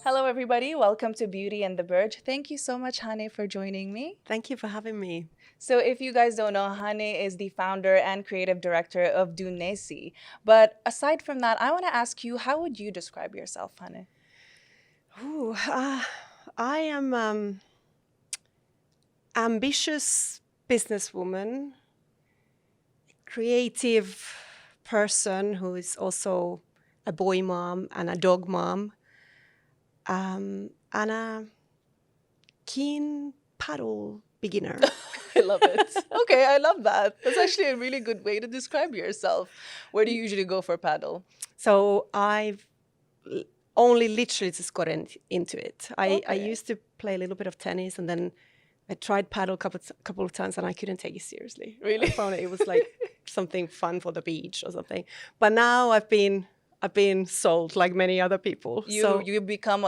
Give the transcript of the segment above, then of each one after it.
Hello, everybody. Welcome to Beauty and the Burj. Thank you so much, Hanné, for joining me. Thank you for having me. So, if you guys don't know, Hanné is the founder and creative director of Dunesi. But aside from that, I want to ask you, how would you describe yourself, Hanné? Ooh, I am ambitious businesswoman, creative person who is also a boy mom and a dog mom, and a keen paddle beginner. I love it. Okay, I love that. That's actually a really good way to describe yourself. Where do you usually go for paddle? So I've only literally just got into it. I Okay. used to play a little bit of tennis, and then I tried paddle a couple of times, and I couldn't take it seriously. Really? I found it was like something fun for the beach or something. But now I've been sold like many other people. You become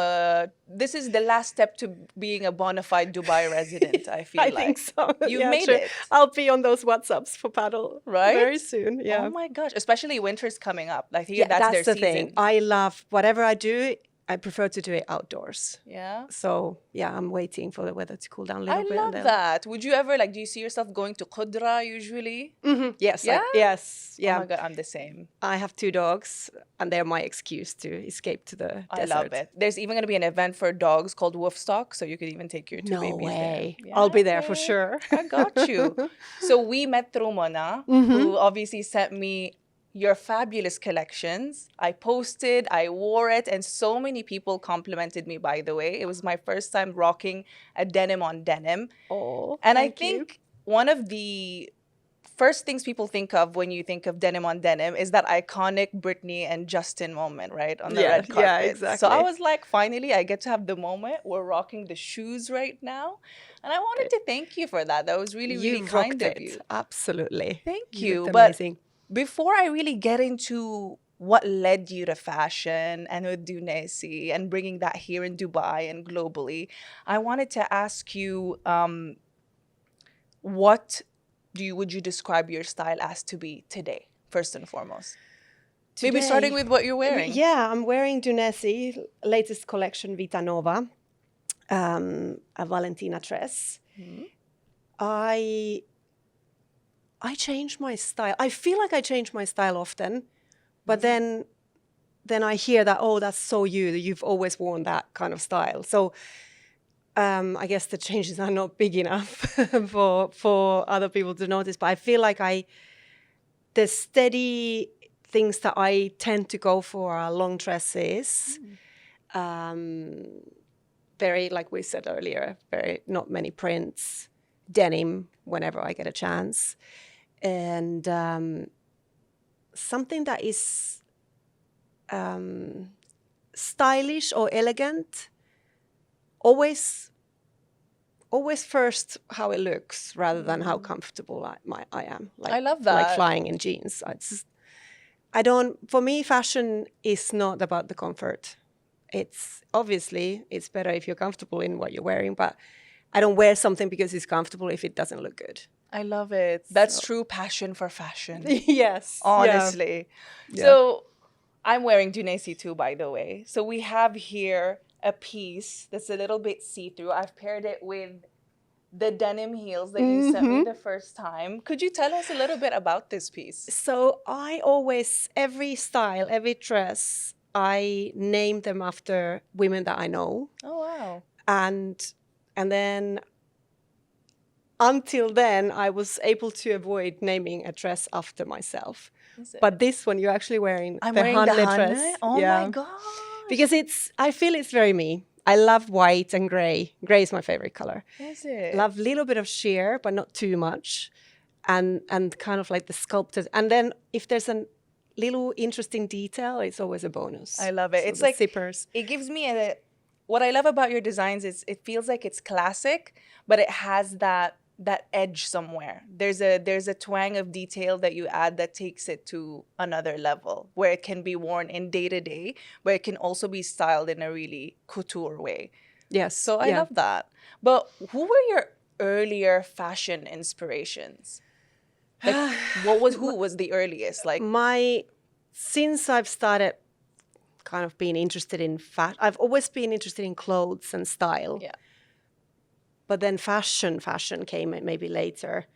this is the last step to being a bona fide Dubai resident, I feel I like. think so. You've Yeah, made true. it. I'll be on those WhatsApps for paddle Right? very soon. Yeah. Oh my gosh, especially winter's coming up. I think Yeah, that's their the season. thing. I love whatever I do. I prefer to do it outdoors. Yeah. So yeah, I'm waiting for the weather to cool down a little I bit. love that. Would you ever do you see yourself going to Qudra usually? Yes. Yeah? Yes. Oh Yeah. my God, I'm the same. I have 2 dogs, and they're my excuse to escape to the I desert. love it. There's even going to be an event for dogs called Wolfstock, so you could even take your 2 No babies way. there. I'll be there for babe. sure. I got you. So we met through Mona, who obviously sent me your fabulous collections. I posted, I wore it, and so many people complimented me, by the way. It was my first time rocking a denim on denim. Oh, And I thank you. think one of the first things people think of when you think of denim on denim is that iconic Britney and Justin moment, right? On the Yeah, red carpet. yeah, So exactly. I was like, finally, I get to have the moment. We're rocking the shoes right now. And I wanted to thank you for that. That was really, really You kind rocked of it. you. Absolutely. Thank You you. looked But amazing. before I really get into what led you to fashion and with Dunesi and bringing that here in Dubai and globally, I wanted to ask you, what would you describe your style as to be today, first and foremost? Maybe starting Today- with what you're wearing. Yeah, I'm wearing Dunesi, latest collection Vita Nova, a Valentina dress. I change my style. I feel like I change my style often, but then I hear that, oh, that's so you. You've always worn that kind of style. So I guess the changes are not big enough for other people to notice. But I feel like the steady things that I tend to go for are long dresses. Very, like we said earlier, very not many prints, denim whenever I get a chance, and something that is stylish or elegant. Always first how it looks rather than how comfortable I am. Like, I love Like that. flying in jeans. I don't. For me, fashion is not about the comfort. It's obviously it's better if you're comfortable in what you're wearing, but I don't wear something because it's comfortable if it doesn't look good. I love it. That's true passion for fashion. Yes. Honestly. Yeah. So I'm wearing Dunesi too, by the way. So we have here a piece that's a little bit see-through. I've paired it with the denim heels that you sent me the first time. Could you tell us a little bit about this piece? So I always, every style, every dress, I name them after women that I know. Oh, wow. And then until then, I was able to avoid naming a dress after myself. Is it? But this one, you're actually wearing I'm the wearing the Hanné Hanné? dress. Oh Yeah. my gosh. Because I feel it's very me. I love white and gray. Gray is my favorite color. Is it? Love a little bit of sheer, but not too much. And kind of like the sculpted. And then if there's a little interesting detail, it's always a bonus. I love it. So It's the like zippers. it gives me what I love about your designs is it feels like it's classic, but it has that edge somewhere. There's a twang of detail that you add that takes it to another level where it can be worn in day to day, but it can also be styled in a really couture way. Yes. So I love that. But who were your earlier fashion inspirations? Like who was the earliest? Like Since I've started kind of been interested in fashion. I've always been interested in clothes and style. Yeah. But then fashion came maybe later.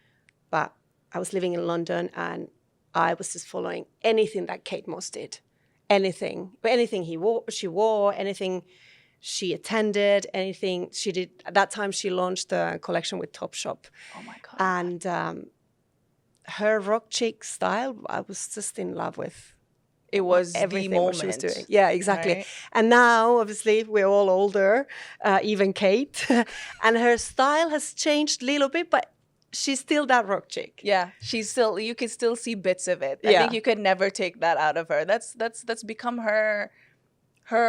But I was living in London and I was just following anything that Kate Moss did. Anything she wore, anything she attended, anything she did. At that time, she launched a collection with Topshop. Oh my God. And her rock chic style, I was just in love with. It was Everything the what she was moment. doing. Yeah, exactly. Right? And now, obviously, we're all older, even Kate, and her style has changed a little bit, but she's still that rock chick. Yeah, you can still see bits of it. I Yeah. think you could never take that out of her. That's become her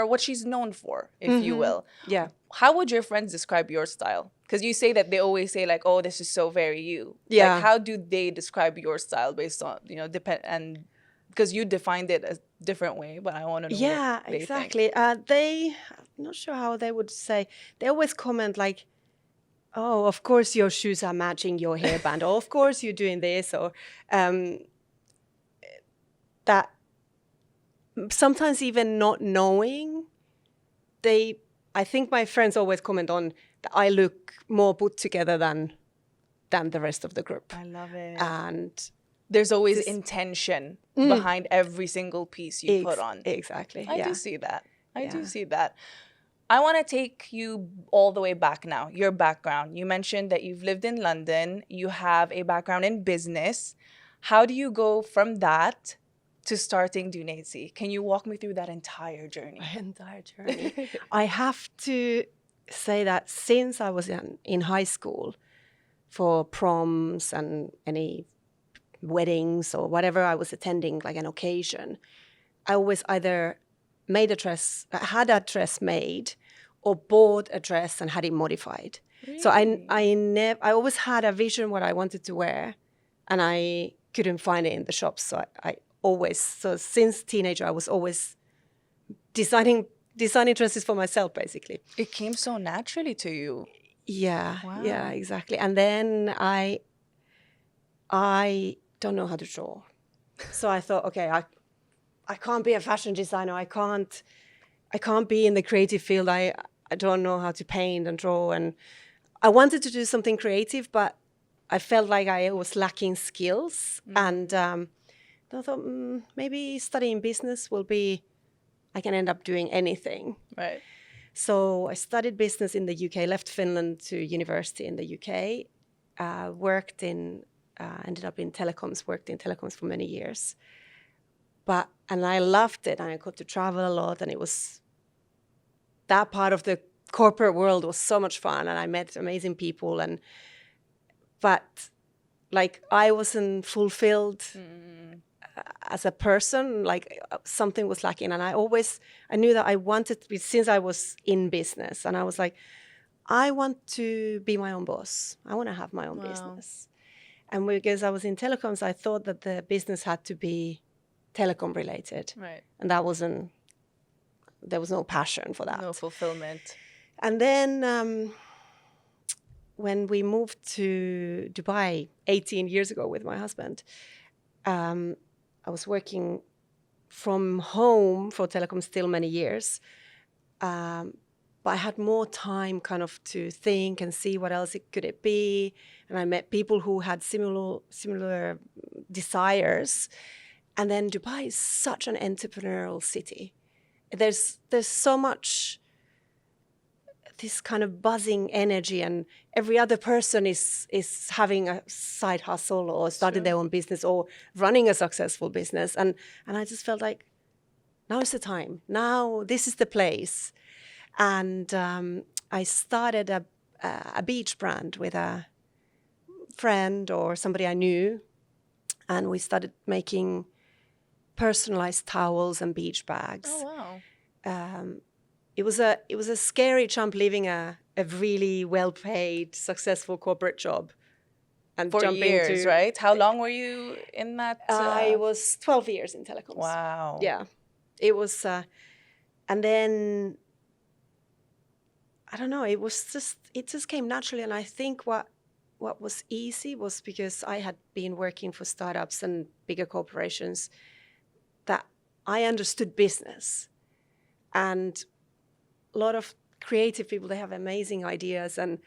what she's known for, if you will. Yeah. How would your friends describe your style? Because you say that they always say like, "Oh, this is so very you." Yeah. Like, how do they describe your style based on depend and because you defined it a different way, but I want to know. Yeah, what they exactly. I'm not sure how they would say. They always comment like, "Oh, of course your shoes are matching your hairband," or "Of course you're doing this," or that. Sometimes even not knowing, I think my friends always comment on that I look more put together than the rest of the group. I love it. And there's always intention behind every single piece you put on. Exactly. I yeah. do see that. I do Yeah. see that. I want to take you all the way back now, your background. You mentioned that you've lived in London. You have a background in business. How do you go from that to starting Dunesi? Can you walk me through that entire journey? My entire journey. I have to say that since I was in high school, for proms and any weddings or whatever I was attending, like an occasion, I always either had a dress made, or bought a dress and had it modified. Really? So I always had a vision what I wanted to wear, and I couldn't find it in the shops. So so since teenager, I was always designing dresses for myself, basically. It came so naturally to you. Yeah, Wow. yeah, exactly. And then I don't know how to draw, so I thought, okay, I can't be a fashion designer. I can't be in the creative field. I don't know how to paint and draw, and I wanted to do something creative, but I felt like I was lacking skills, and I thought maybe studying business will be. I can end up doing anything. Right. So I studied business in the UK, left Finland to university in the UK, ended up in telecoms, worked in telecoms for many years. And I loved it, and I got to travel a lot, and it was, that part of the corporate world was so much fun, and I met amazing people, but like I wasn't fulfilled as a person, like something was lacking. And I knew that I wanted to be, since I was in business, and I was like, I want to be my own boss. I want to have my own business. And because I was in telecoms, I thought that the business had to be telecom related. Right. And there was no passion for that. No fulfillment. And then when we moved to Dubai 18 years ago with my husband, I was working from home for telecom still many years. But I had more time kind of to think and see what else could it be. And I met people who had similar desires. And then Dubai is such an entrepreneurial city. There's so much this kind of buzzing energy, and every other person is having a side hustle or starting their own business or running a successful business. And I just felt like, now is the time. Now this is the place. And I started a beach brand with a friend or somebody I knew, and we started making personalized towels and beach bags. Oh wow! It was a scary jump, leaving a really well-paid, successful corporate job, and For jumping years, to, right? How long were you in that? I was 12 years in telecoms. Wow. Yeah, it was, and then I don't know. It just came naturally, and I think what was easy was because I had been working for startups and bigger corporations, that I understood business. And a lot of creative people, they have amazing ideas, and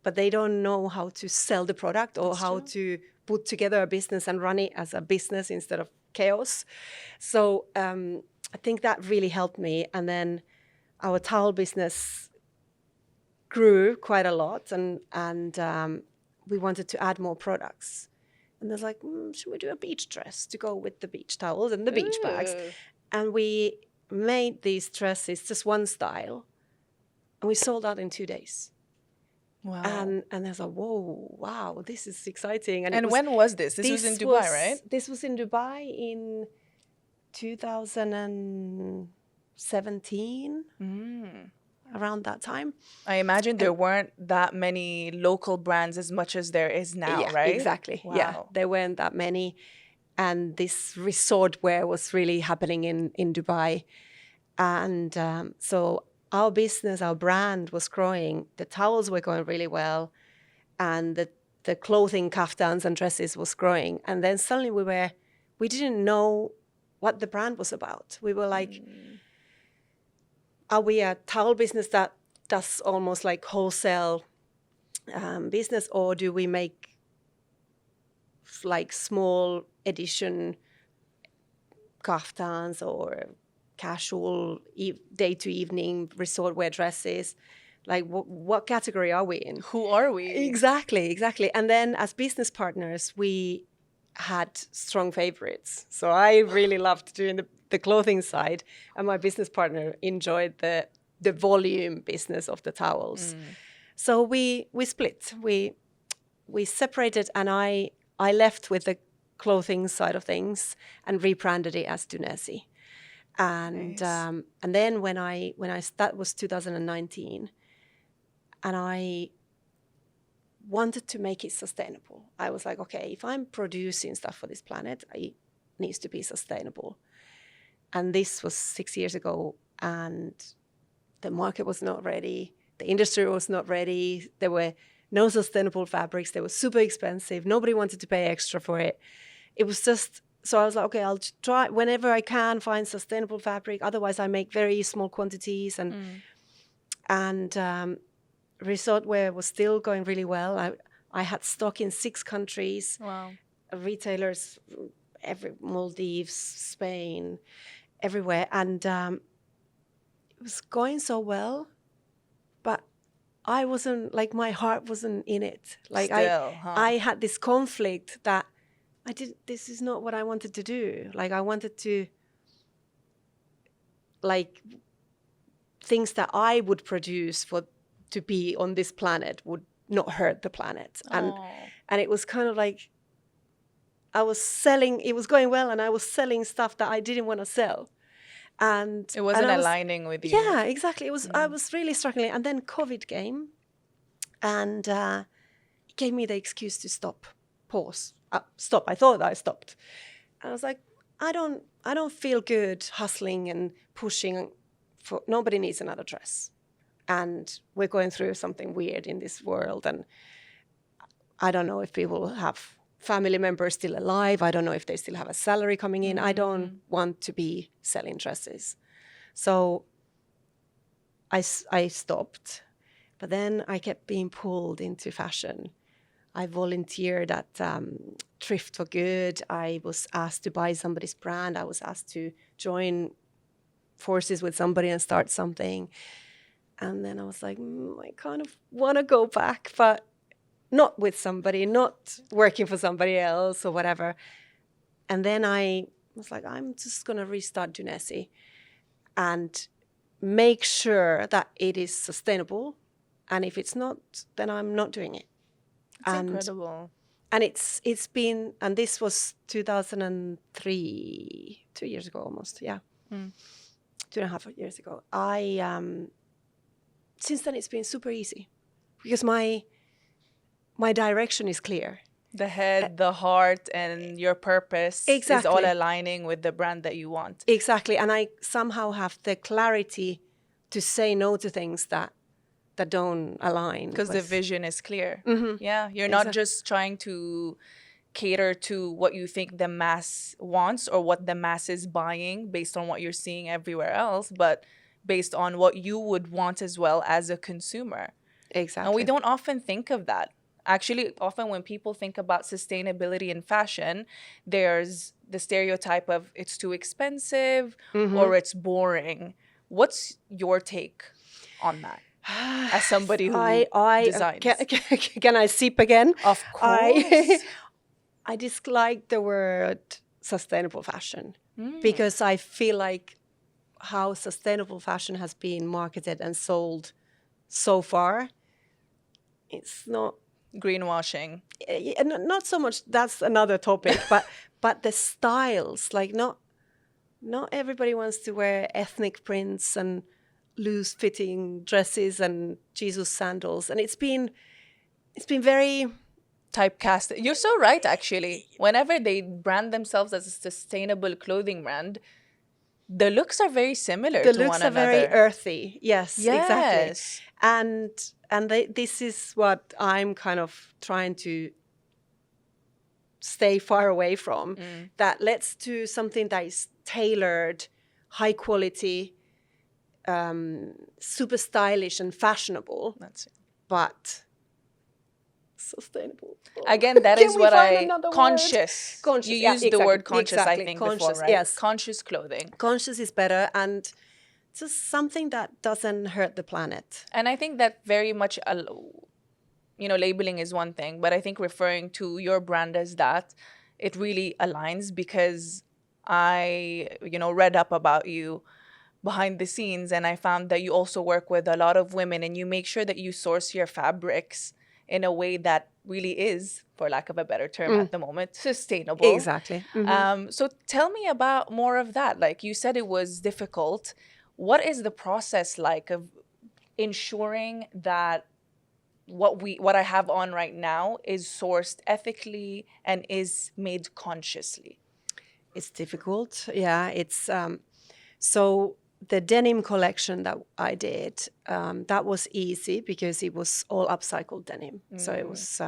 but they don't know how to sell the product or That's how true. to put together a business and run it as a business instead of chaos. So I think that really helped me. And then our towel business grew quite a lot, and we wanted to add more products. And there's like, should we do a beach dress to go with the beach towels and the beach bags? Ooh. And we made these dresses, just one style, and we sold out in 2 days. Wow. And I was like, whoa, wow, this is exciting. And when was this? This was in Dubai, right? This was in Dubai in 2017, around that time. I imagine there weren't that many local brands as much as there is now, Yeah, right? exactly. Wow. Yeah, there weren't that many. And this resort wear was really happening in Dubai. And so our business, our brand was growing. The towels were going really well. And the clothing, kaftans and dresses was growing. And then suddenly we didn't know what the brand was about. We were like, are we a towel business that does almost like wholesale business, or do we make like small edition kaftans or casual day to evening resort wear dresses? Like what category are we in? Who are we? Exactly. And then as business partners, we had strong favorites. So I really loved doing the clothing side, and my business partner enjoyed the volume business of the towels. So we split. We separated, and I left with the clothing side of things and rebranded it as Dunesi. And Nice. and then when I that was 2019, and I wanted to make it sustainable. I was like, okay, if I'm producing stuff for this planet, it needs to be sustainable. And this was 6 years ago, and the market was not ready. The industry was not ready. There were no sustainable fabrics. They were super expensive. Nobody wanted to pay extra for it. It was just, so I was like, okay, I'll try whenever I can find sustainable fabric. Otherwise, I make very small quantities. And resort wear was still going really well. I had stock in 6 countries. Wow. Retailers, Maldives, Spain, everywhere. And it was going so well, but I wasn't, like, my heart wasn't in it. Like, Still, I had this conflict that this is not what I wanted to do. Like, I wanted to, like, things that I would produce to be on this planet would not hurt the planet. And it was kind of like, I was selling, it was going well, and I was selling stuff that I didn't want to sell. And it wasn't and aligning with you. Yeah, exactly. It was. I was really struggling. And then COVID came, and it gave me the excuse to pause, stop. I thought I stopped. And I was like, I don't feel good hustling and pushing. Nobody needs another dress. And we're going through something weird in this world. And I don't know if people have family members still alive. I don't know if they still have a salary coming in. I don't want to be selling dresses. So I stopped. But then I kept being pulled into fashion. I volunteered at Thrift for Good. I was asked to buy somebody's brand. I was asked to join forces with somebody and start something. And then I was like, I kind of want to go back, but not with somebody, not working for somebody else or whatever. And then I was like, I'm just going to restart Dunesi and make sure that it is sustainable. And if it's not, then I'm not doing it. It's incredible. And it's been, and this was 2003, 2 years ago almost, yeah. 2.5 years ago. Since then it's been super easy because my direction is clear. The head, the heart, and your purpose is all aligning with the brand that you want. Exactly. And I somehow have the clarity to say no to things that don't align. Because the vision is clear. Mm-hmm. Yeah. You're not just trying to cater to what you think the mass wants or what the mass is buying based on what you're seeing everywhere else, but based on what you would want as well as a consumer. And we Exactly. don't often think of that. Actually, often when people think about sustainability in fashion, there's the stereotype of it's too expensive or it's boring. What's your take on that as somebody who designs? Can I sip again? Of I course. I dislike the word sustainable fashion because I feel like how sustainable fashion has been marketed and sold so far, it's not Greenwashing. not so much. That's another topic, but the styles, like not everybody wants to wear ethnic prints and loose fitting dresses and Jesus sandals, and it's been very Typecast. You're so right, actually. Whenever they brand themselves as a sustainable clothing brand, the looks are very similar the to looks one are very another. earthy. Yes, exactly. Yes. And this is what I'm kind of trying to stay far away from. That let's do something that is tailored, high quality, super stylish and fashionable, That's it. but sustainable. Again, that Can is we what find I another word? conscious. Conscious, You yeah, used the exactly, word conscious, exactly. I think, Conscious, before, right? yes. Conscious clothing. Conscious is better, and just something that doesn't hurt the planet. And I think that very much, labeling is one thing, but I think referring to your brand as that, it really aligns because I, read up about you behind the scenes and I found that you also work with a lot of women and you make sure that you source your fabrics in a way that really is, for lack of a better term at the moment, sustainable. Exactly. So tell me about more of that. Like you said, it was difficult. What is the process like of ensuring that what I have on right now is sourced ethically and is made consciously? It's difficult. Yeah, it's so the denim collection that I did, that was easy because it was all upcycled denim. So it was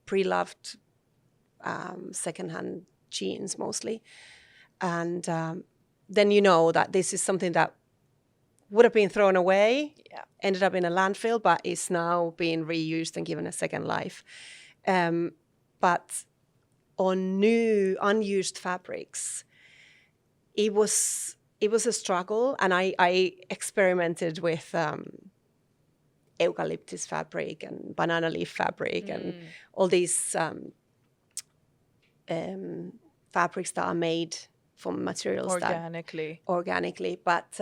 pre-loved secondhand jeans mostly. And then you know that this is something that would have been thrown away, ended up in a landfill, but is now being reused and given a second life. But on new unused fabrics, it was a struggle, and I experimented with eucalyptus fabric and banana leaf fabric and all these fabrics that are made from materials organically, but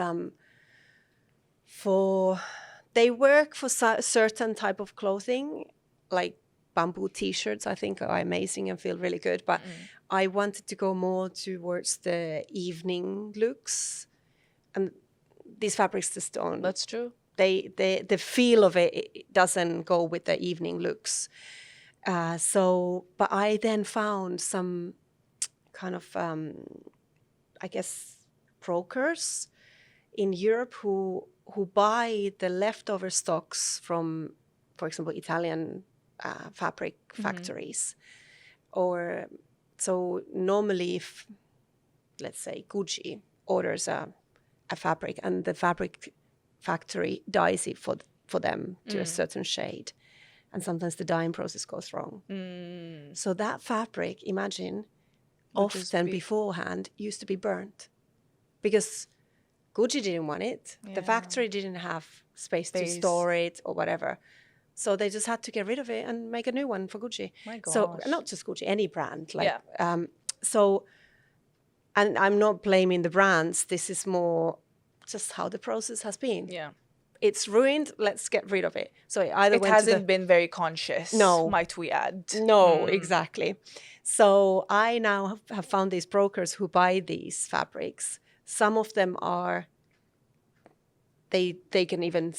they work for certain type of clothing, like bamboo t-shirts, I think are amazing and feel really good. But I wanted to go more towards the evening looks, and these fabrics just don't. That's true. The feel of it doesn't go with the evening looks. But I then found some kind of, I guess, brokers in Europe who buy the leftover stocks from, for example, Italian fabric factories. Or so normally, if let's say Gucci orders a fabric and the fabric factory dyes it for them to a certain shade, and sometimes the dyeing process goes wrong. So that fabric, imagine, often beforehand used to be burnt because Gucci didn't want it. The factory didn't have space to store it or whatever. So they just had to get rid of it and make a new one for Gucci. My gosh. So not just Gucci, any brand. And I'm not blaming the brands. This is more just how the process has been. Yeah. It's ruined. Let's get rid of it. So it hasn't been very conscious. No. Might we add? No, exactly. So I now have found these brokers who buy these fabrics. Some of them are, they can even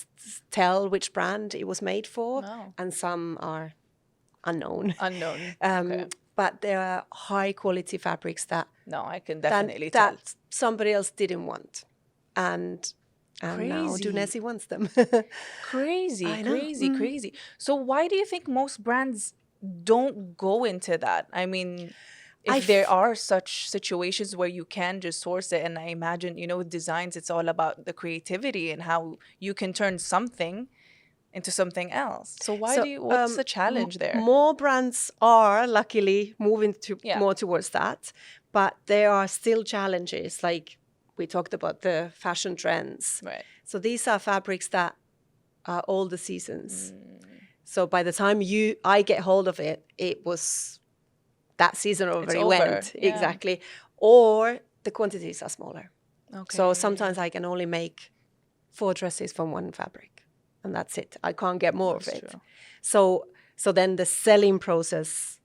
tell which brand it was made for. Wow. And some are unknown. Okay. But there are high quality fabrics that I can definitely tell that somebody else didn't want. And now Dunesi wants them. Crazy. So why do you think most brands don't go into that. I mean, if there are such situations where you can just source it, and I imagine, you know, with designs, it's all about the creativity and how you can turn something into something else. So why do you, what's the challenge there? More brands are luckily moving to Yeah. more towards that, but there are still challenges. Like we talked about the fashion trends. Right. So these are fabrics that are all the seasons. So by the time I get hold of it, it was that season already went. Yeah. Exactly. Or the quantities are smaller. Okay. So sometimes I can only make 4 dresses from one fabric, and that's it. I can't get more of it. True. So then the selling process,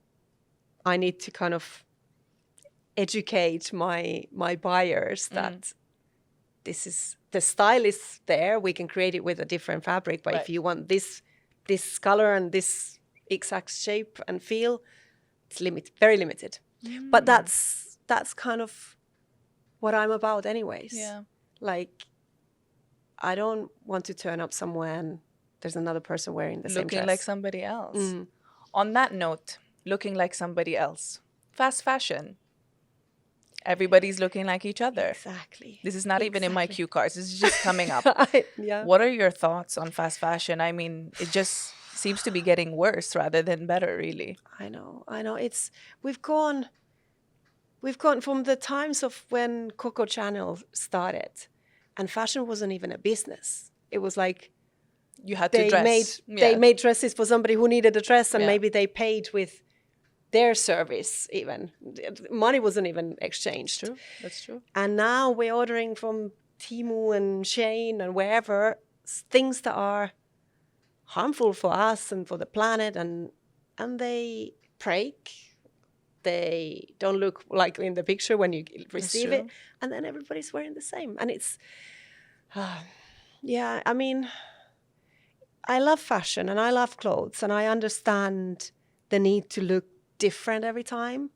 I need to kind of educate my buyers that this is the style is there. We can create it with a different fabric, but if you want this color and this exact shape and feel, it's very limited. But that's kind of what I'm about anyways. Yeah. Like, I don't want to turn up somewhere and there's another person wearing the same dress. Looking like somebody else. On that note, looking like somebody else. Fast fashion. Everybody's looking like each other. Exactly. This is not even in my cue cards. This is just coming up. Yeah. What are your thoughts on fast fashion? I mean, it just seems to be getting worse rather than better, really. I know. It's we've gone from the times of when Coco Chanel started, and fashion wasn't even a business. It was like you had to dress. They made dresses for somebody who needed a dress, and maybe they paid with their service even. Money wasn't even exchanged. True. That's true. And now we're ordering from Temu and Shein and wherever things that are harmful for us and for the planet, and they break. They don't look like in the picture when you receive it, and then everybody's wearing the same. And it's, yeah, I mean, I love fashion and I love clothes, and I understand the need to look different every time,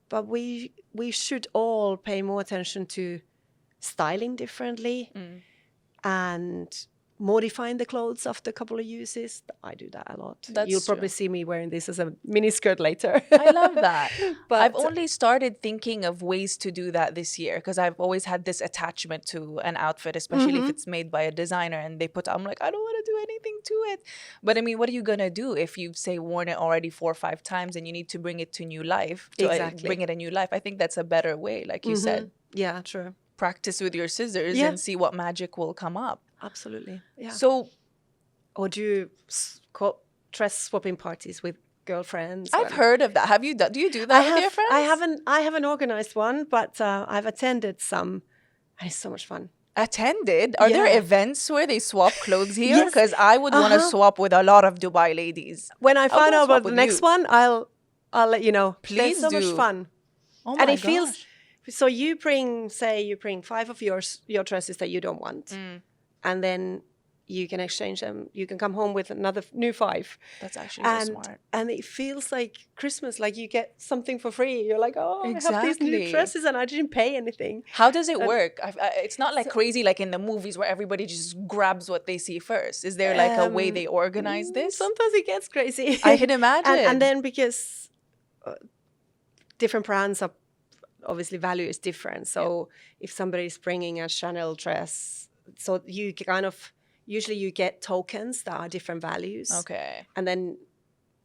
but we should all pay more attention to styling differently and modifying the clothes after a couple of uses. I do that a lot. You'll probably see me wearing this as a mini skirt later. I love that. But I've only started thinking of ways to do that this year because I've always had this attachment to an outfit, especially if it's made by a designer and I'm like, I don't want to do anything to it. But I mean, what are you going to do if you've, say, worn it already 4 or 5 times and you need to bring it to new life? Bring it a new life. I think that's a better way, like you said. Yeah, true. Practice with your scissors and see what magic will come up. Absolutely. Yeah. So, or do you dress swapping parties with girlfriends? I've heard of that. Have you done? Do you do that with your friends? I haven't organized one, but I've attended some, and it's so much fun. Attended? Are there events where they swap clothes here? Because I would want to swap with a lot of Dubai ladies. When I find out about the next one, I'll let you know. Please There's so much fun. Oh my gosh. Feels so. You bring 5 of your dresses that you don't want. And then you can exchange them. You can come home with another new 5. That's actually smart. And it feels like Christmas, like you get something for free. You're like, oh, exactly. I have these new dresses and I didn't pay anything. How does it work? It's not like crazy like in the movies where everybody just grabs what they see first. Is there like a way they organize this? Sometimes it gets crazy. I can imagine. And then because different brands are obviously value is different. So if somebody's bringing a Chanel dress, so you kind of usually you get tokens that are different values. Okay. And then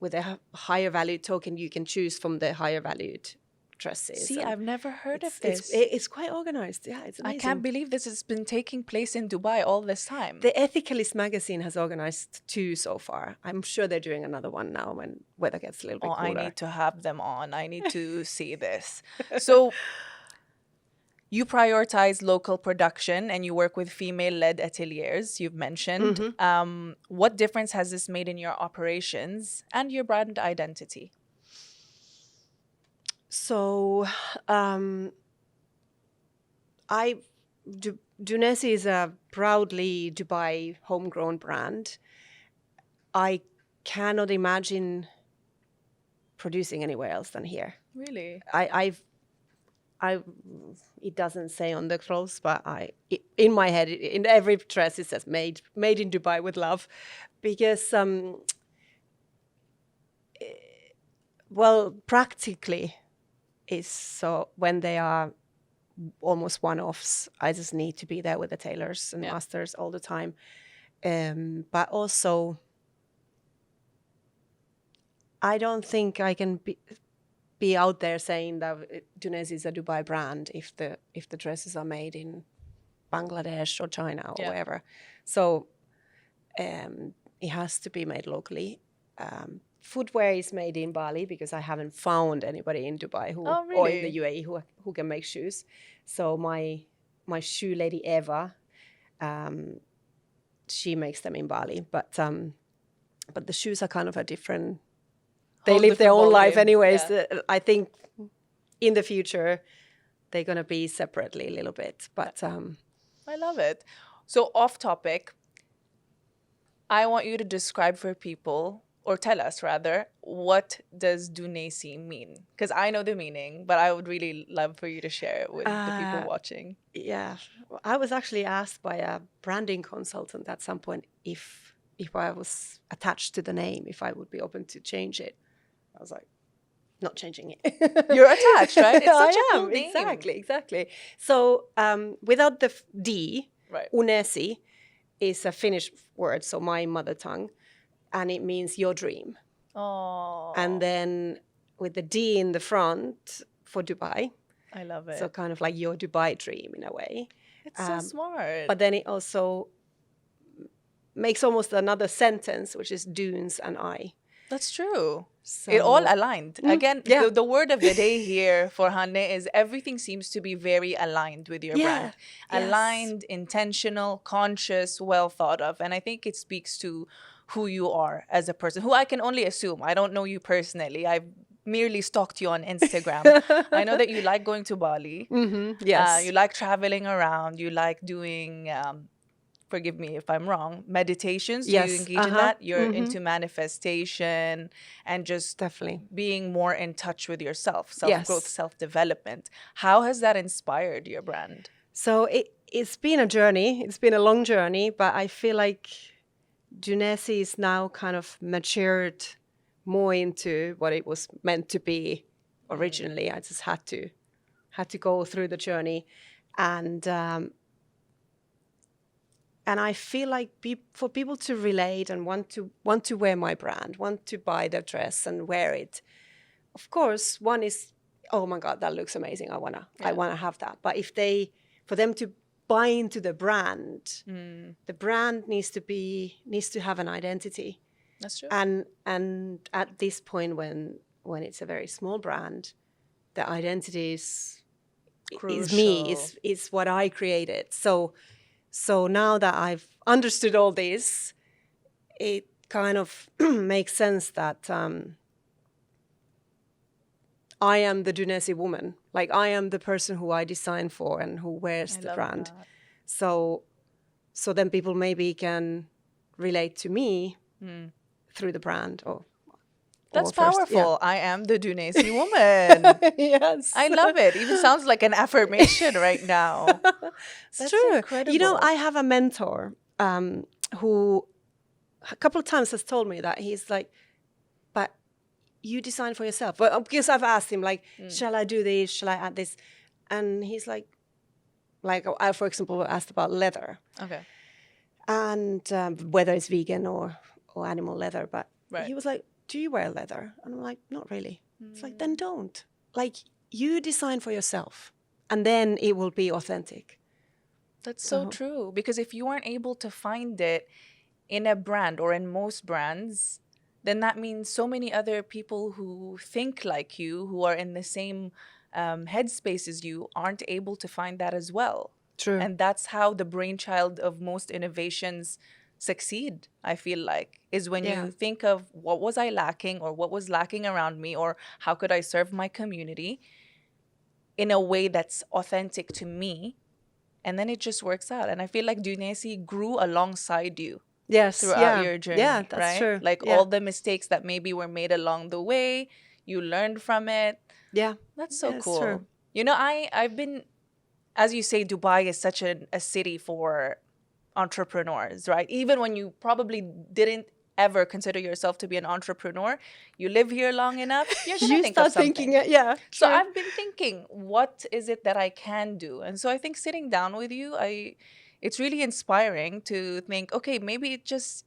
with a higher valued token, you can choose from the higher valued dresses. See, I've never heard of this. It's quite organized. Yeah, it's amazing. I can't believe this has been taking place in Dubai all this time. The Ethicalist magazine has organized 2 so far. I'm sure they're doing another one now when weather gets a little bit cooler. I need to have them on. I need to see this. So you prioritize local production and you work with female-led ateliers, you've mentioned. What difference has this made in your operations and your brand identity? So, Dunesi is a proudly Dubai homegrown brand. I cannot imagine producing anywhere else than here. Really? It doesn't say on the clothes, but in my head, in every dress it says made in Dubai with love, because Well, practically is so when they are almost one-offs, I just need to be there with the tailors and masters all the time. But also, I don't think I can be out there saying that Dunesi is a Dubai brand if the dresses are made in Bangladesh or China or wherever. So it has to be made locally. Footwear is made in Bali because I haven't found anybody in Dubai or in the UAE who can make shoes. So my shoe lady Eva, she makes them in Bali. But the shoes are kind of a different. They live their own life anyways. Yeah. I think in the future they're gonna be separately a little bit. But I love it. So off topic, I want you to describe for people, or tell us rather, what does Dunesi mean? Because I know the meaning, but I would really love for you to share it with the people watching. Yeah, I was actually asked by a branding consultant at some point if I was attached to the name, if I would be open to change it. I was like, not changing it. You're attached, right? It's such a cool name. Exactly. So without the D, Unesi is a Finnish word, so my mother tongue, and it means your dream. Oh. And then with the D in the front for Dubai. I love it. So kind of like your Dubai dream in a way. It's so smart. But then it also makes almost another sentence, which is dunes and I. That's true. So, it all aligned. Again, the word of the day here for Hanné is everything seems to be very aligned with your brand. Aligned, intentional, conscious, well thought of. And I think it speaks to who you are as a person, who I can only assume. I don't know you personally. I've merely stalked you on Instagram. I know that you like going to Bali. Mm-hmm. Yes. You like traveling around. You like doing... forgive me if I'm wrong, meditations. Yes. You engage in that? You're into manifestation and just definitely being more in touch with yourself, self-growth, self-development. How has that inspired your brand? So it's been a journey. It's been a long journey, but I feel like Dunesi is now kind of matured more into what it was meant to be originally. I just had to go through the journey, and I feel like for people to relate and want to wear my brand, want to buy the dress and wear it. Of course, one is, oh my God, that looks amazing. I wanna have that. But for them to buy into the brand, the brand needs to have an identity. That's true. And at this point, when it's a very small brand, the identity is me, is what I created. So now that I've understood all this, it kind of makes sense that I am the Dunesi woman. Like I am the person who I design for and who wears the brand. That. So then people maybe can relate to me through the brand. That's powerful. I am the Dunesi woman. Yes. I love it. Even sounds like an affirmation right now. That's true. Incredible. You know, I have a mentor who a couple of times has told me that he's like, but you design for yourself. Well, because I've asked him, like, shall I do this? Shall I add this? And he's like I, for example, asked about leather. Okay. And whether it's vegan or animal leather. But he was like, do you wear leather? And I'm like, not really. It's like, then don't. Like, you design for yourself. And then it will be authentic. That's so true. Because if you aren't able to find it in a brand or in most brands, then that means so many other people who think like you, who are in the same headspace as you, aren't able to find that as well. True. And that's how the brainchild of most innovations succeed, I feel like, is when you think of what was I lacking or what was lacking around me or how could I serve my community in a way that's authentic to me, and then it just works out. And I feel like Dunesi grew alongside you throughout your journey. Yeah, that's true. Like all the mistakes that maybe were made along the way, you learned from it. Yeah. That's so cool. True. You know, I've been, as you say, Dubai is such a city for entrepreneurs, right? Even when you probably didn't ever consider yourself to be an entrepreneur, you live here long enough, you're going to You think of start something. thinking it, yeah. So true. I've been thinking, what is it that I can do? And so I think sitting down with you, it's really inspiring to think, okay, maybe it's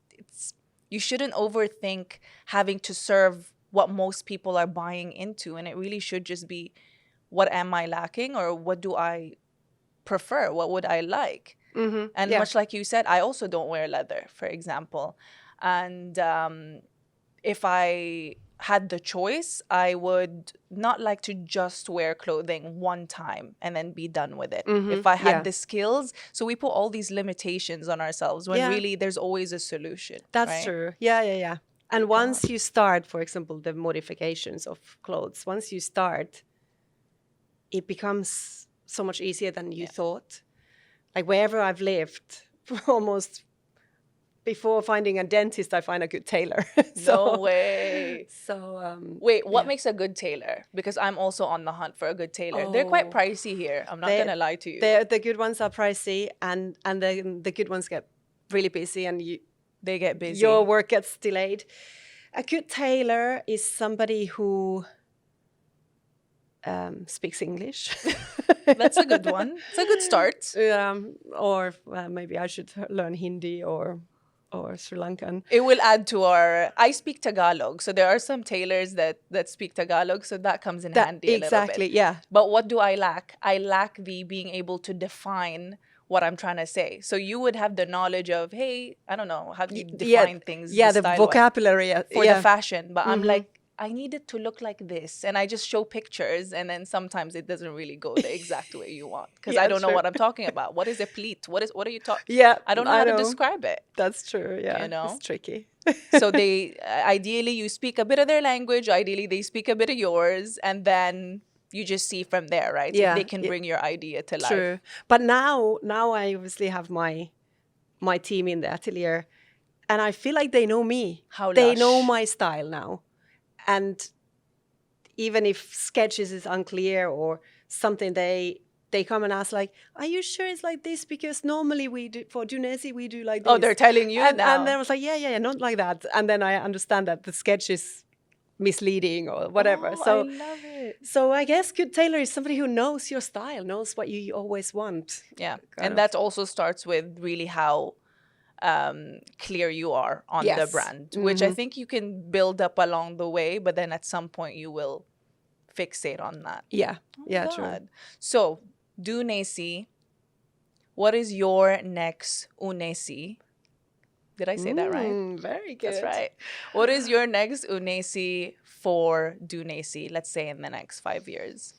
you shouldn't overthink having to serve what most people are buying into, and it really should just be, what am I lacking, or what do I prefer? What would I like? And Yeah. much like you said, I also don't wear leather, for example. And if I had the choice, I would not like to just wear clothing one time and then be done with it. If I had Yeah. the skills, so we put all these limitations on ourselves when Yeah. really there's always a solution. That's right? true. Yeah, yeah, yeah. And once you start, for example, the modifications of clothes, once you start, it becomes so much easier than you thought. Like wherever I've lived, almost before finding a dentist, I find a good tailor. No way. So Wait, what makes a good tailor? Because I'm also on the hunt for a good tailor. They're quite pricey here. I'm not gonna lie to you. The good ones are pricey, and the good ones get really busy, and They get busy. your work gets delayed. A good tailor is somebody who speaks English. That's a good one. It's a good start. Or maybe I should learn Hindi or Sri Lankan. It will add to our. I speak Tagalog, so there are some tailors that speak Tagalog, so that comes in handy a little bit. Exactly, yeah. But what do I lack? I lack the being able to define what I'm trying to say. So you would have the knowledge of, hey, I don't know, how do you define things? Yeah, the vocabulary for the fashion. But I'm like, I need it to look like this. And I just show pictures, and then sometimes it doesn't really go the exact way you want. Because I don't know what I'm talking about. What is a pleat? What are you talking? Yeah, I don't know how to describe it. That's true, yeah. You know? It's tricky. So they, ideally you speak a bit of their language, ideally they speak a bit of yours, and then you just see from there, right? Yeah, if they can bring your idea to life. True. But now I obviously have my team in the atelier, and I feel like they know me. How they lush. know my style now. And even if sketches is unclear or something, they come and ask like, are you sure it's like this? Because normally we do, for Dunesi, we do like this. Oh, they're telling you now. And then I was like, yeah, not like that. And then I understand that the sketch is misleading or whatever. I love it. So I guess good tailor is somebody who knows your style, knows what you always want. Yeah. And that also starts with really how clear you are on the brand, which I think you can build up along the way, but then at some point you will fixate on that. Yeah. God. True. So, Dunesi, what is your next Unesi? Did I say that right? Very good. That's right. What is your next Unesi for Dunesi, let's say in the next 5 years?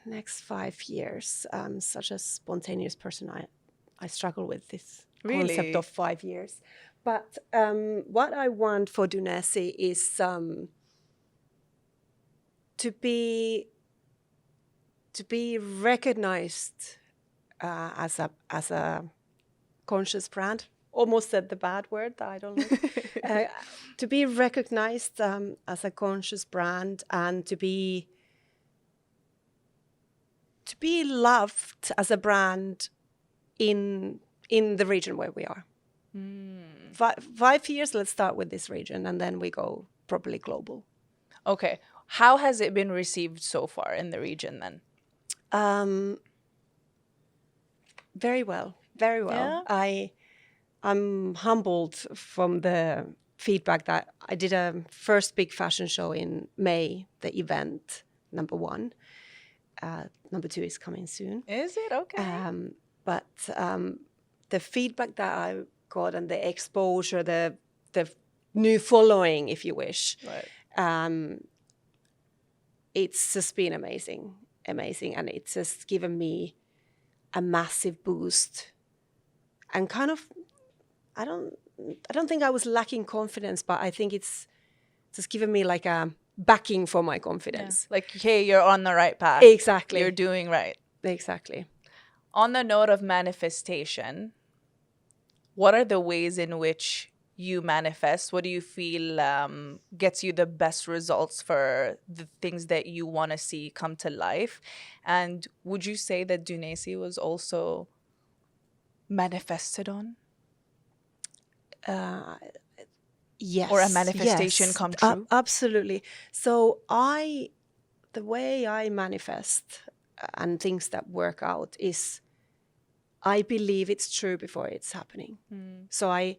Next 5 years. I'm such a spontaneous person. I struggle with this Really? concept of 5 years. But what I want for Dunesi is to be recognized as a conscious brand. Almost said the bad word that I don't like. To be recognized as a conscious brand, and to be loved as a brand in the region where we are. 5 years, let's start with this region, and then we go properly global. Okay. How has it been received so far in the region then? Very well. Very well. Yeah? I'm humbled from the feedback that I did a first big fashion show in May, the event number 1. Number 2 is coming soon. Is it? Okay. But the feedback that I got and the exposure, the new following, if you wish, right. It's just been amazing, and it's just given me a massive boost. And kind of, I don't think I was lacking confidence, but I think it's just given me like a backing for my confidence. Yeah. Like, hey, you're on the right path. Exactly. You're doing right. Exactly. On the note of manifestation, what are the ways in which you manifest? What do you feel gets you the best results for the things that you want to see come to life? And would you say that Dunesi was also manifested on? Yes. Or a manifestation yes, come true? absolutely. So the way I manifest and things that work out is I believe it's true before it's happening. So I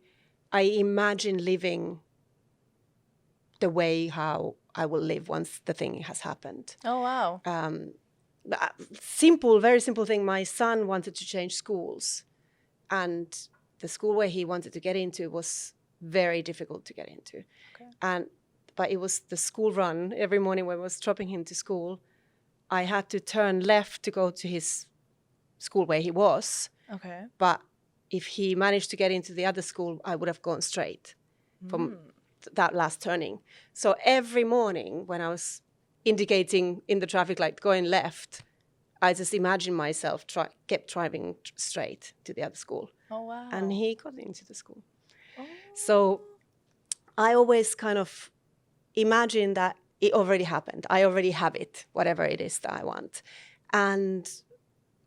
imagine living the way how I will live once the thing has happened. Oh, wow. Very simple thing. My son wanted to change schools, and the school where he wanted to get into was very difficult to get into. Okay. But it was the school run. Every morning when I was dropping him to school, I had to turn left to go to his school where he was. Okay. But if he managed to get into the other school, I would have gone straight from that last turning. So every morning when I was indicating in the traffic light going left, I just imagined myself kept driving straight to the other school. Oh, wow. And he got into the school. Oh. So I always kind of imagine that it already happened. I already have it, whatever it is that I want. And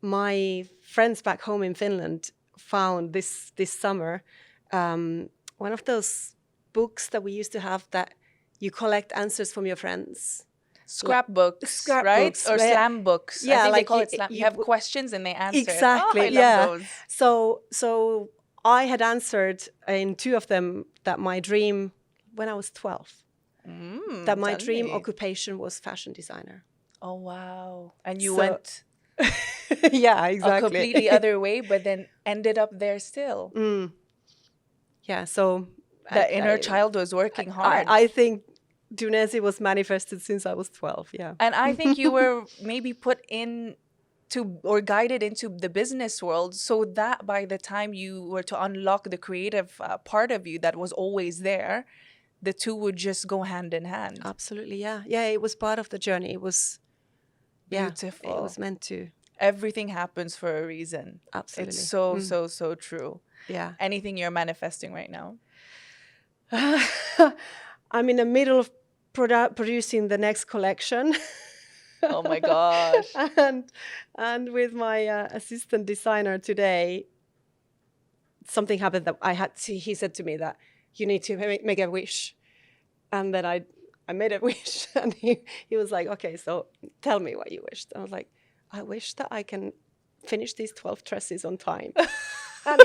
my friends back home in Finland found this summer one of those books that we used to have that you collect answers from your friends. Scrapbooks, right? Or slam books. Yeah, I think like they call it slam. You have questions and they answer. Exactly. Oh, I love those. So I had answered in 2 of them that my dream when I was 12. That my dream occupation was fashion designer. Oh, wow. And you went yeah, exactly. a completely other way, but then ended up there still. Yeah, so the inner child was working hard. I think Dunesi was manifested since I was 12, yeah. And I think you were maybe put in to or guided into the business world so that by the time you were to unlock the creative part of you that was always there, the two would just go hand in hand. Absolutely, yeah. Yeah, it was part of the journey. It was beautiful. Yeah, it was meant to. Everything happens for a reason. Absolutely. It's so true. Yeah. Anything you're manifesting right now? I'm in the middle of producing the next collection. Oh my gosh. and with my assistant designer today, something happened that he said to me that you need to make a wish. And then I made a wish, and he was like, okay, so tell me what you wished. I was like, I wish that I can finish these 12 dresses on time. And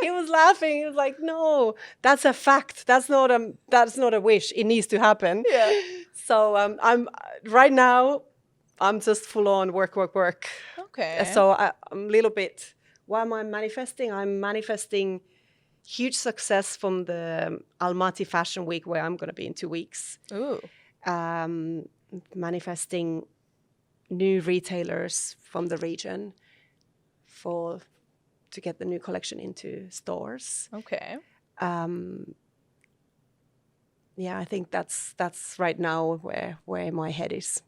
he was laughing. He was like, no, that's a fact. That's not a wish. It needs to happen. Yeah. So I'm right now, I'm just full on work. Okay. So I'm a little bit, what am I manifesting? I'm manifesting huge success from the Almaty Fashion Week, where I'm going to be in 2 weeks. Ooh. Manifesting new retailers from the region to get the new collection into stores. Okay. Yeah, I think that's right now where my head is.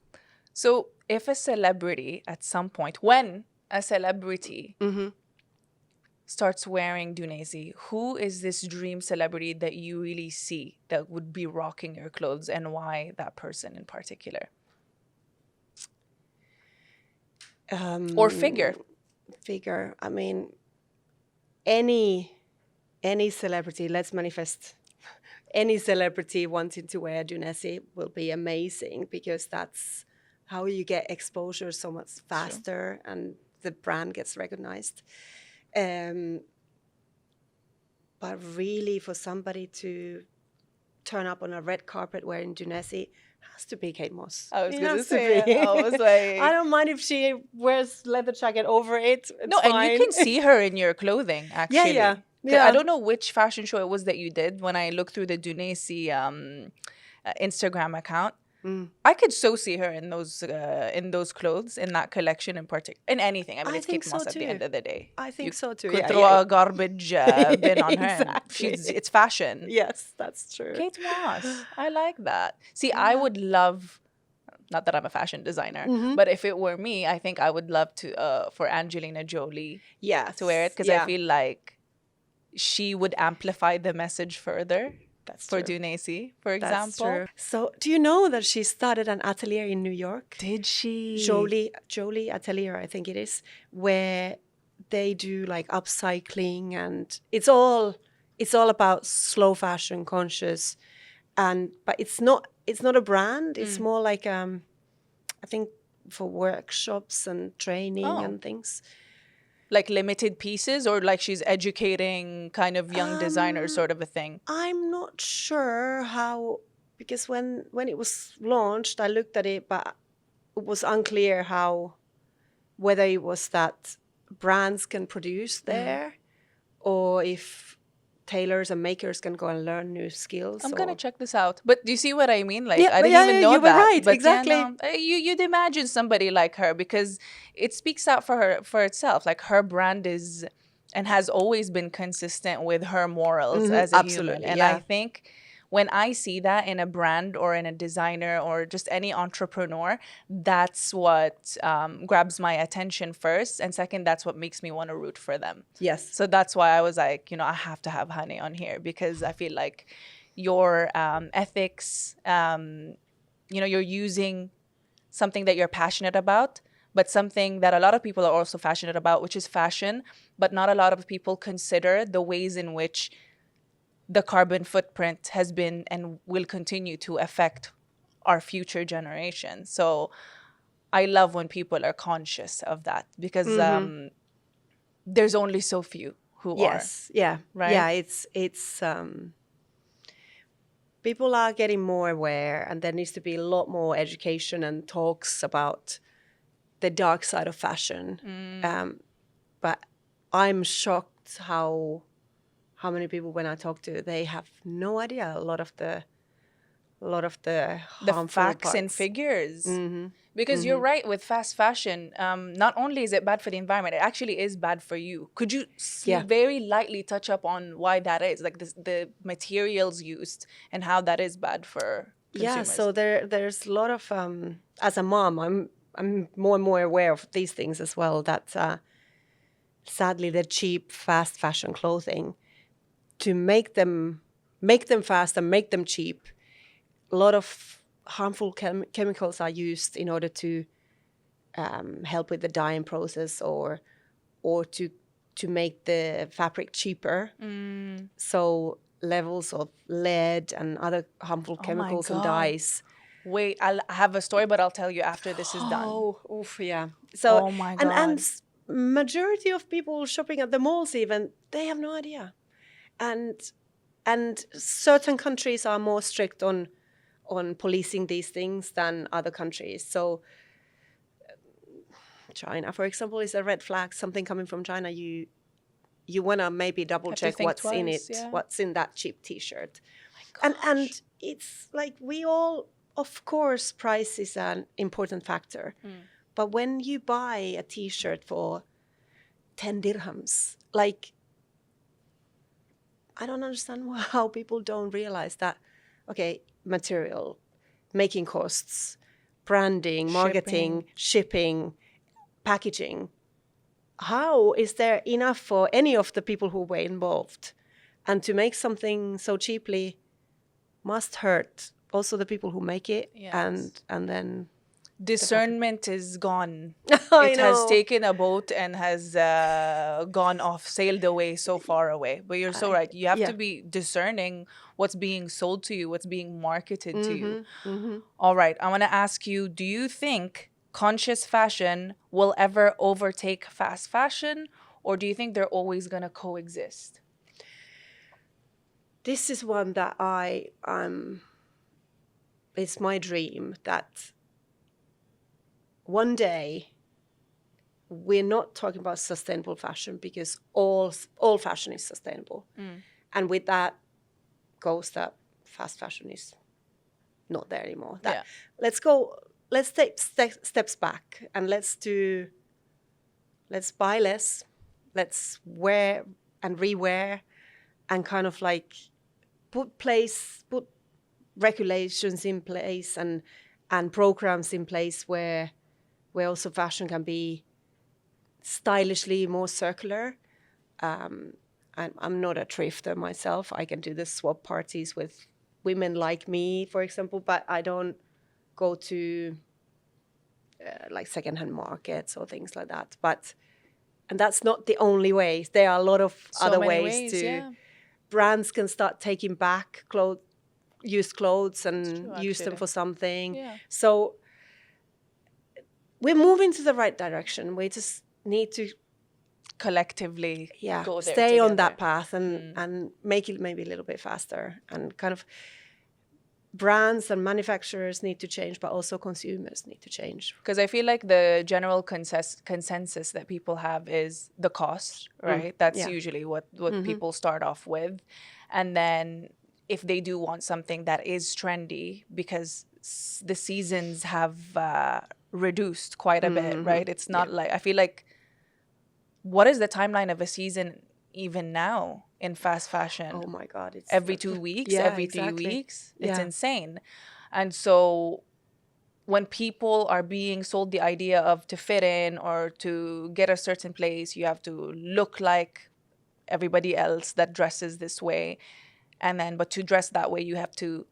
So if a celebrity at some point, when a celebrity starts wearing Dunesi, who is this dream celebrity that you really see that would be rocking your clothes, and why that person in particular? Or figure. Figure. I mean, any celebrity, let's manifest. Any celebrity wanting to wear Dunesi will be amazing, because that's how you get exposure so much faster. Sure. And the brand gets recognized. But really, for somebody to turn up on a red carpet wearing Dunesi, has to be Kate Moss. I was going to say, I was like, I don't mind if she wears leather jacket over it. It's fine. And you can see her in your clothing, actually. Yeah. I don't know which fashion show it was that you did. When I looked through the Dunesi Instagram account, I could so see her in those clothes, in that collection in particular, in anything. I mean, it's Kate Moss at the end of the day. I think so too. You could throw a garbage bin on her. Exactly. It's fashion. Yes, that's true. Kate Moss. I like that. See, I would love, not that I'm a fashion designer, but if it were me, I think I would love to for Angelina Jolie to wear it, because I feel like she would amplify the message further. That's for true. Dunesi, for example. That's true. So, do you know that she started an atelier in New York? Did she? Jolie Atelier, I think it is, where they do like upcycling, and it's all it's all about slow fashion, conscious, but it's not a brand. It's more like I think for workshops and training and things. Like limited pieces, or like she's educating kind of young designers sort of a thing? I'm not sure how, because when it was launched, I looked at it, but it was unclear whether it was that brands can produce there, or if tailors and makers can go and learn new skills. I'm gonna check this out. But do you see what I mean? Like, Yeah, I but didn't even know you were that. right, But exactly. yeah, no, you'd imagine somebody like her, because it speaks out for itself. Like, her brand is and has always been consistent with her morals as a human. Absolutely, And I think when I see that in a brand or in a designer or just any entrepreneur, that's what grabs my attention first. And second, that's what makes me want to root for them. Yes. So that's why I was like, I have to have Hanné on here, because I feel like your ethics, you're using something that you're passionate about, but something that a lot of people are also passionate about, which is fashion. But not a lot of people consider the ways in which the carbon footprint has been and will continue to affect our future generations. So I love when people are conscious of that, because there's only so few who are. Yes. Yeah. Right? Yeah. It's people are getting more aware, and there needs to be a lot more education and talks about the dark side of fashion. But I'm shocked how many people, when I talk to, they have no idea a lot of the harmful facts parts. and figures. Because you're right, with fast fashion, not only is it bad for the environment, it actually is bad for you. Could you very lightly touch up on why that is, like the materials used and how that is bad for consumers? Yeah, so there's a lot of as a mom, I'm more and more aware of these things as well, that sadly the cheap fast fashion clothing, to make them fast and make them cheap, a lot of harmful chemicals are used in order to help with the dyeing process, or to make the fabric cheaper. So levels of lead and other harmful chemicals and dyes. Wait, I have a story, but I'll tell you after this is done. Oh, oof, yeah. So, oh my God. And majority of people shopping at the malls, even, they have no idea. And certain countries are more strict on policing these things than other countries. So China, for example, is a red flag. Something coming from China, you want to maybe double check what's in it, what's in that cheap T-shirt. And it's like, we all, of course, price is an important factor. But when you buy a T-shirt for 10 dirhams, like, I don't understand how people don't realize that, okay, material, making costs, branding, marketing, shipping, packaging. How is there enough for any of the people who were involved? And to make something so cheaply must hurt also the people who make it. And then discernment is gone. It has taken a boat and has gone off, sailed away so far away. But you're so right. You have to be discerning what's being sold to you, what's being marketed to you. All right. I want to ask you, do you think conscious fashion will ever overtake fast fashion, or do you think they're always going to coexist? This is one that it's my dream that one day we're not talking about sustainable fashion, because all fashion is sustainable. And with that goes that fast fashion is not there anymore. Let's take steps back, and let's buy less, let's wear and rewear, and kind of like put regulations in place and programs in place where also fashion can be stylishly more circular. I'm not a thrifter myself. I can do the swap parties with women like me, for example, but I don't go to like secondhand markets or things like that. And that's not the only way. There are a lot of other ways to brands can start taking back used clothes and true, use them actually. for something. Yeah. So we're moving to the right direction. We just need to Collectively go there stay on that together. path and make it maybe a little bit faster, and kind of brands and manufacturers need to change, but also consumers need to change. Because I feel like the general consensus that people have is the cost, right? That's usually what people start off with. And then if they do want something that is trendy, because the seasons have reduced quite a bit, right? It's not like, I feel like, what is the timeline of a season even now in fast fashion? Oh my God. It's every 2 weeks, every 3 exactly. weeks. It's insane. And so when people are being sold the idea of to fit in or to get a certain place, you have to look like everybody else that dresses this way. And then, but to dress that way, you have to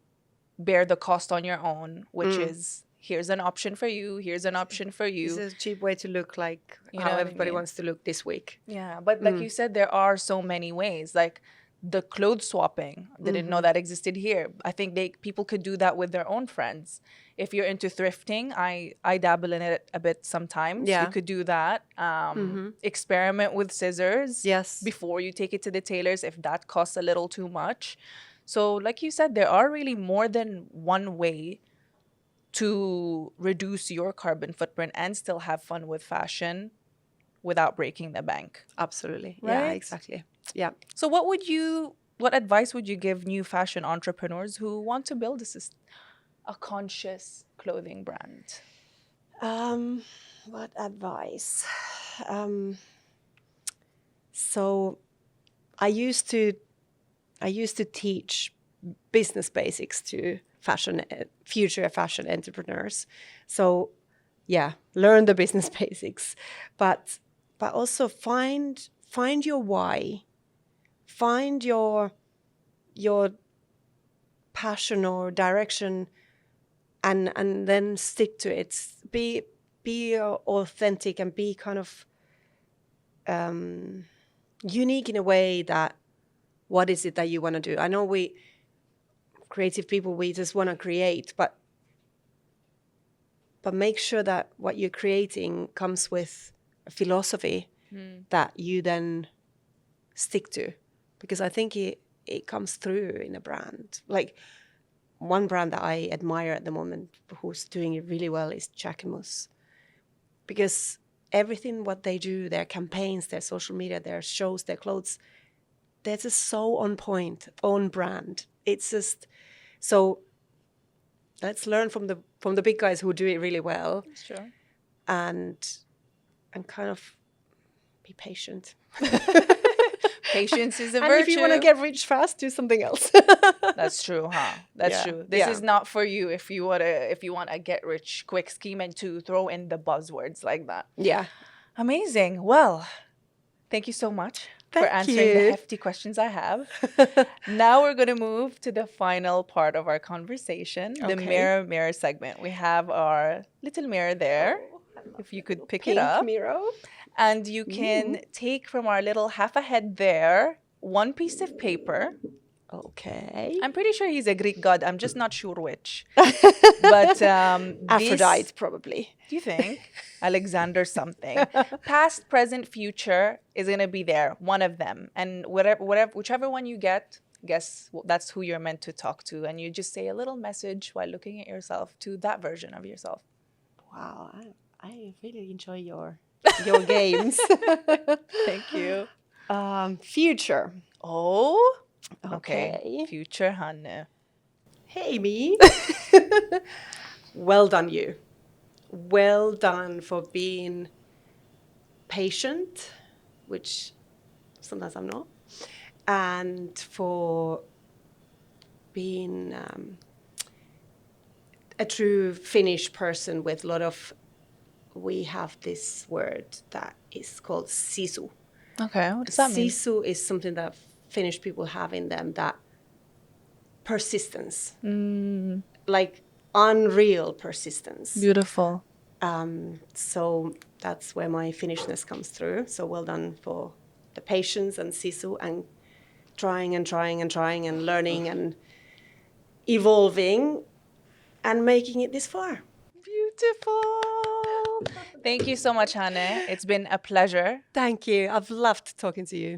bear the cost on your own, which is here's an option for you, here's an option for you. It's a cheap way to look like You know how what I everybody mean? wants to look this week. Yeah, but like you said, there are so many ways. Like the clothes swapping, didn't know that existed here. I think people could do that with their own friends. If you're into thrifting, I dabble in it a bit sometimes. Yeah. You could do that. Experiment with scissors Yes. before you take it to the tailors if that costs a little too much. So like you said, there are really more than one way to reduce your carbon footprint and still have fun with fashion without breaking the bank. Absolutely. Yeah, Right? exactly. Yeah. So what advice would you give new fashion entrepreneurs who want to build a conscious clothing brand? What advice? So I used to teach business basics to future fashion entrepreneurs. So yeah, learn the business basics, but also find your why, find your passion or direction, and then stick to it. Be authentic and be kind of unique in a way that what is it that you want to do. I know we creative people, we just want to create, but make sure that what you're creating comes with a philosophy that you then stick to, because I think it comes through in a brand. Like one brand that I admire at the moment who's doing it really well is Jacquemus, because everything what they do, their campaigns, their social media, their shows, their clothes, they're just so on point, on brand. It's just so. Let's learn from the big guys who do it really well. Sure. And kind of be patient. Patience is a and virtue. if you want to get rich fast, do something else. That's true, huh? That's true. This is not for you if you want to get rich quick scheme and to throw in the buzzwords like that. Yeah. Amazing. Well, thank you so much for answering the hefty questions I have. Now we're going to move to the final part of our conversation, the mirror segment. We have our little mirror there. If you could pick it up. Pink mirror. And you can take from our little half a head there one piece of paper. Okay. I'm pretty sure he's a Greek god. I'm just not sure which. But Aphrodite, probably. Do you think? Alexander something. Past, present, future is going to be there, one of them. And whichever one you get, guess that's who you're meant to talk to. And you just say a little message while looking at yourself to that version of yourself. Wow, I really enjoy your games. Thank you. Future. Oh, okay. Future Hanné. Hey, me. Well done, you. Well done for being patient, which sometimes I'm not, and for being a true Finnish person with a lot of. We have this word that is called sisu. Okay, what does that mean? Sisu is something that Finnish people have in them, that persistence, like unreal persistence. Beautiful. So that's where my Finnishness comes through. So well done for the patience and sisu and trying and trying and trying and learning and evolving and making it this far. Beautiful. Thank you so much, Hanné. It's been a pleasure. Thank you. I've loved talking to you.